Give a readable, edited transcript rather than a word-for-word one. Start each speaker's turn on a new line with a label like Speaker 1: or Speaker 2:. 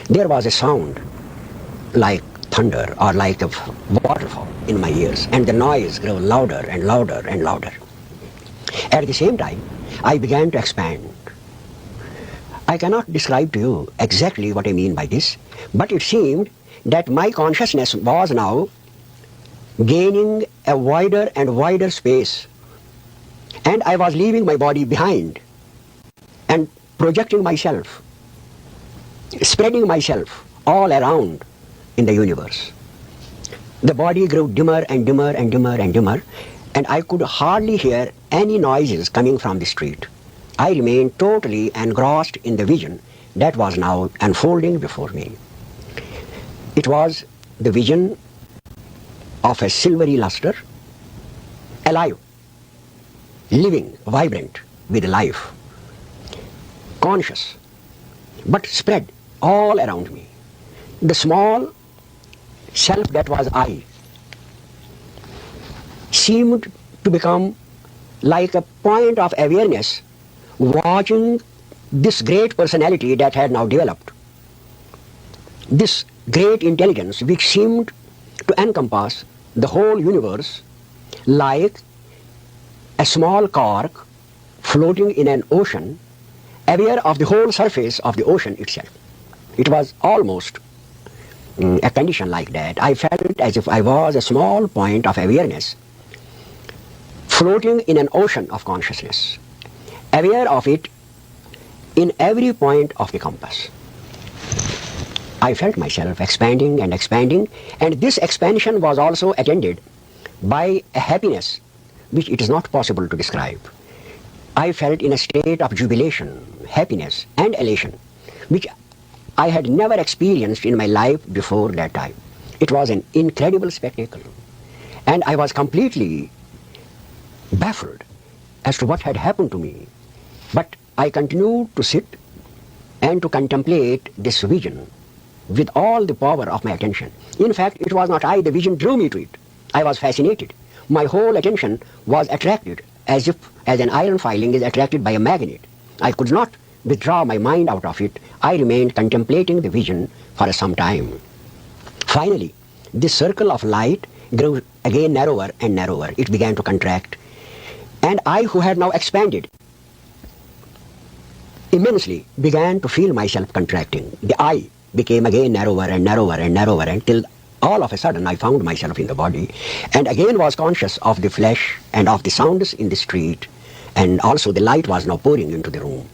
Speaker 1: There was a sound like thunder or like a waterfall in my ears, and the noise grew louder and louder and louder. At the same time, I began to expand. I cannot describe to you exactly what I mean by this, but it seemed that my consciousness was now gaining a wider and wider space, and I was leaving my body behind and projecting myself, spreading myself all around in the universe. The body grew dimmer and dimmer and dimmer and dimmer, and I could hardly hear any noises coming from the street. I remained totally engrossed in the vision that was now unfolding before me. It was the vision of a silvery luster, alive, living, vibrant with life, conscious, but spread all around me. The small self that was I seemed to become like a point of awareness watching this great personality that had now developed. This great intelligence which seemed to encompass the whole universe like a small cork floating in an ocean, aware of the whole surface of the ocean itself. It was almost a condition like that. I felt as if I was a small point of awareness floating in an ocean of consciousness, aware of it in every point of the compass. I felt myself expanding and expanding, and this expansion was also attended by a happiness which it is not possible to describe. I felt in a state of jubilation, happiness and elation, which I had never experienced in my life before that time. It was an incredible spectacle, and I was completely baffled as to what had happened to me. But I continued to sit and to contemplate this vision with all the power of my attention. In fact, it was not I, the vision drew me to it. I was fascinated. My whole attention was attracted as an iron filing is attracted by a magnet. I could not withdraw my mind out of it. I remained contemplating the vision for some time. Finally, this circle of light grew again narrower and narrower. It began to contract. And I, who had now expanded immensely, began to feel myself contracting. The I became again narrower and narrower and narrower until all of a sudden I found myself in the body and again was conscious of the flesh and of the sounds in the street, and also the light was now pouring into the room.